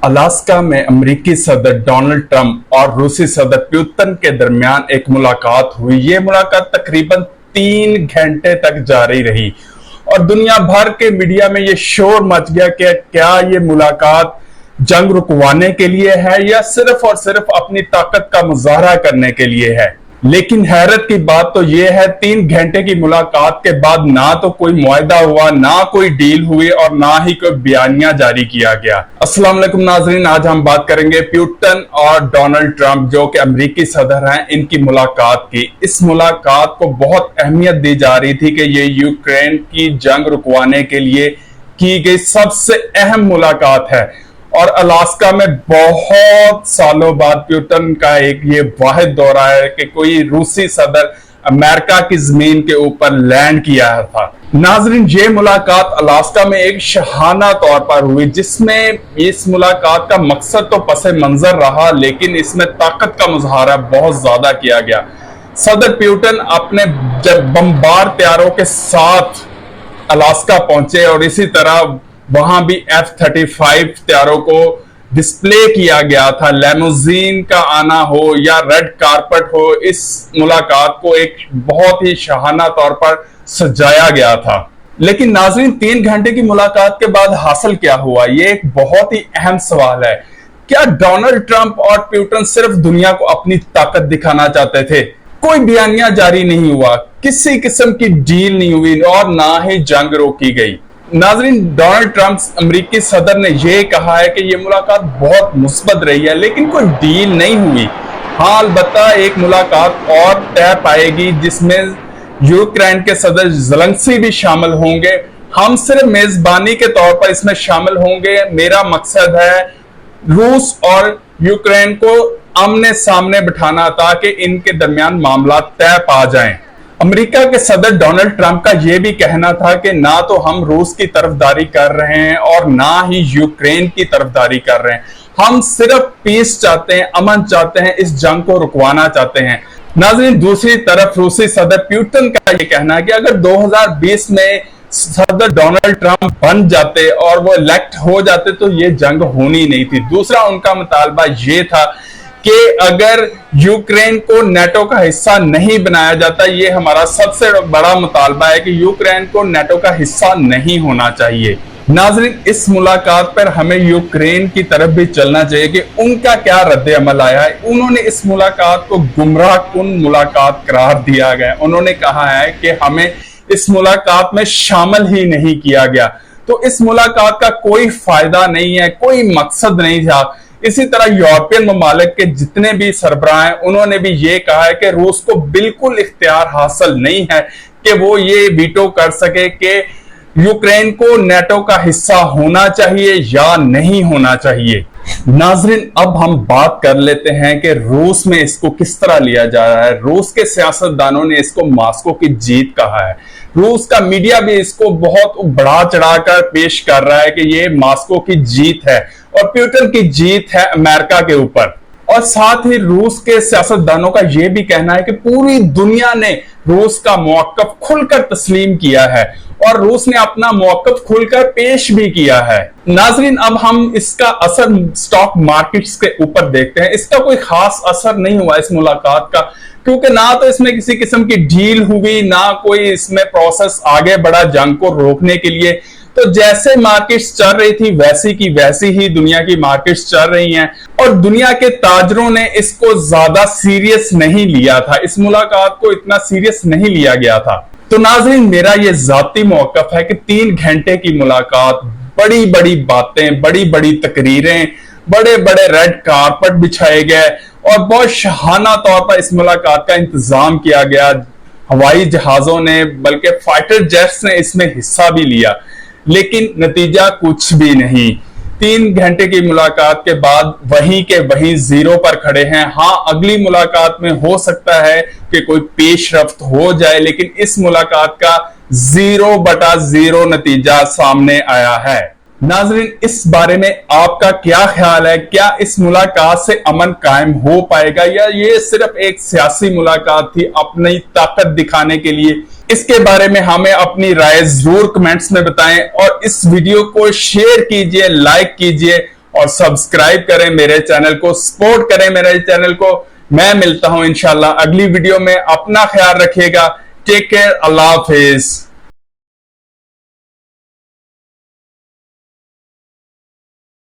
Alaska में अमेरिकी सदर डोनाल्ड ट्रंप और रूसी सदर पुतिन के दरमियान एक मुलाकात हुई। ये मुलाकात तकरीबन 3 घंटे तक जारी रही और दुनिया भर के मीडिया में ये शोर मच गया कि क्या ये मुलाकात जंग रुकवाने के लिए है या सिर्फ और सिर्फ अपनी ताकत का मुजाहरा करने के लिए है। लेकिन हैरत की बात तो यह है, 3 घंटे की मुलाकात के बाद ना तो कोई मुआहदा हुआ, ना कोई डील हुई और ना ही कोई बयानिया जारी किया गया। अस्सलाम वालेकुम नाजरीन, आज हम बात करेंगे पुतिन और डोनाल्ड ट्रंप जो कि अमेरिकी सदर हैं, इनकी मुलाकात की। इस मुलाकात को बहुत अहमियत दी जा रही थी कि ये यूक्रेन की जंग रुकवाने के लिए की गई सबसे अहम मुलाकात है और अलास्का में बहुत सालों बाद पुतिन का एक ये वाहिद दौरा है कि कोई रूसी सदर अमेरिका की जमीन के ऊपर लैंड किया था। नाजरीन, ये मुलाकात अलास्का में एक शहाना तौर पर हुई, जिसमें इस मुलाकात का मकसद तो पसे मंजर रहा, लेकिन इसमें ताकत का मुजाहरा बहुत ज्यादा किया गया। सदर पुतिन अपने जब बमबार तैयारों के साथ अलास्का पहुंचे और इसी तरह वहां भी F-35 तैयारों को डिस्प्ले किया गया था। लेमोजीन का आना हो या रेड कारपेट हो, इस मुलाकात को एक बहुत ही शाहाना तौर पर सजाया गया था। लेकिन नाजरीन, 3 घंटे की मुलाकात के बाद हासिल क्या हुआ, ये एक बहुत ही अहम सवाल है। क्या डोनाल्ड ट्रंप और पुतिन सिर्फ दुनिया को अपनी ताकत दिखाना चाहते थे? कोई बयानिया जारी नहीं हुआ, किसी किस्म की डील नहीं हुई और ना ही जंग रोकी गई। नाजरीन, डोनाल्ड ट्रंप अमेरिकी सदर ने यह कहा है कि यह मुलाकात बहुत मुस्बत रही है, लेकिन कोई डील नहीं हुई। हाँ, अलबत्ता एक मुलाकात और तय पाएगी जिसमें यूक्रेन के सदर ज़ेलेंस्की भी शामिल होंगे। हम सिर्फ मेजबानी के तौर पर इसमें शामिल होंगे। मेरा मकसद है रूस और यूक्रेन को आमने सामने बिठाना ताकि इनके दरमियान मामला तय पा जाएं। अमेरिका के सदर डोनाल्ड ट्रंप का यह भी कहना था कि ना तो हम रूस की तरफदारी कर रहे हैं और ना ही यूक्रेन की तरफदारी कर रहे हैं। हम सिर्फ पीस चाहते हैं, अमन चाहते हैं, इस जंग को रुकवाना चाहते हैं। नाज़रीन, दूसरी तरफ रूसी सदर पुतिन का यह कहना है कि अगर 2020 में सदर डोनाल्ड ट्रंप बन जाते और वो इलेक्ट हो जाते तो ये जंग होनी नहीं थी। दूसरा उनका मुतालबा ये था कि अगर यूक्रेन को नेटो का हिस्सा नहीं बनाया जाता, ये हमारा सबसे बड़ा मुतालबा है कि यूक्रेन को नेटो का हिस्सा नहीं होना चाहिए। नाजरीन, इस मुलाकात पर हमें यूक्रेन की तरफ भी चलना चाहिए कि उनका क्या रद्द अमल आया है। उन्होंने इस मुलाकात को गुमराह कुन मुलाकात करार दिया गया। उन्होंने कहा है कि हमें इस मुलाकात में शामिल ही नहीं किया गया, तो इस मुलाकात का कोई फायदा नहीं है, कोई मकसद नहीं था। इसी तरह यूरोपियन ममालिक के जितने भी सरबराह हैं, उन्होंने भी ये कहा है कि रूस को बिल्कुल इख्तियार हासिल नहीं है कि वो ये वीटो कर सके कि यूक्रेन को नेटो का हिस्सा होना चाहिए या नहीं होना चाहिए। नाजरीन, अब हम बात कर लेते हैं कि रूस में इसको किस तरह लिया जा रहा है। रूस के सियासतदानों ने इसको मॉस्को की जीत कहा है। रूस का मीडिया भी इसको बहुत बढ़ा चढ़ाकर पेश कर रहा है कि ये मॉस्को की जीत है और पुतिन की जीत है अमेरिका के ऊपर। और साथ ही रूस के सियासतदानों का यह भी कहना है कि पूरी दुनिया ने रूस का मौकफ खुलकर तस्लीम किया है और रूस ने अपना मौकफ खुलकर पेश भी किया है। नाजरीन, अब हम इसका असर स्टॉक मार्केट्स के ऊपर देखते हैं। इसका कोई खास असर नहीं हुआ इस मुलाकात का, क्योंकि ना तो इसमें किसी किस्म की डील हुई, ना कोई इसमें प्रोसेस आगे बढ़ा जंग को रोकने के लिए। तो जैसे मार्केट्स चल रही थी वैसी की वैसी ही दुनिया की मार्केट्स चल रही हैं और दुनिया के ताजरों ने इसको ज्यादा सीरियस नहीं लिया था। इस मुलाकात को इतना सीरियस नहीं लिया गया था। तो नाज़रीन, मेरा ये जाती मौकफ है कि 3 घंटे की मुलाकात, बड़ी बड़ी बातें, बड़ी बड़ी तकरीरें, बड़े बड़े रेड कारपेट बिछाए गए और बहुत शहाना तौर पर इस मुलाकात का इंतजाम किया गया। हवाई जहाजों ने, बल्कि फाइटर जेट्स ने इसमें हिस्सा भी लिया, लेकिन नतीजा कुछ भी नहीं। 3 घंटे की मुलाकात के बाद वहीं के वहीं जीरो पर खड़े हैं। हाँ, अगली मुलाकात में हो सकता है कि कोई पेशरफ्त हो जाए, लेकिन इस मुलाकात का 0/0 नतीजा सामने आया है। नाजरीन, इस बारे में आपका क्या ख्याल है? क्या इस मुलाकात से अमन कायम हो पाएगा या ये सिर्फ एक सियासी मुलाकात थी अपनी ताकत दिखाने के लिए? इसके बारे में हमें अपनी राय जरूर कमेंट्स में बताएं और इस वीडियो को शेयर कीजिए, लाइक कीजिए और सब्सक्राइब करें मेरे चैनल को, सपोर्ट करें मेरे चैनल को। मैं मिलता हूं इंशाल्लाह अगली वीडियो में। अपना ख्याल रखिएगा। Take care. अल्लाह हाफिज।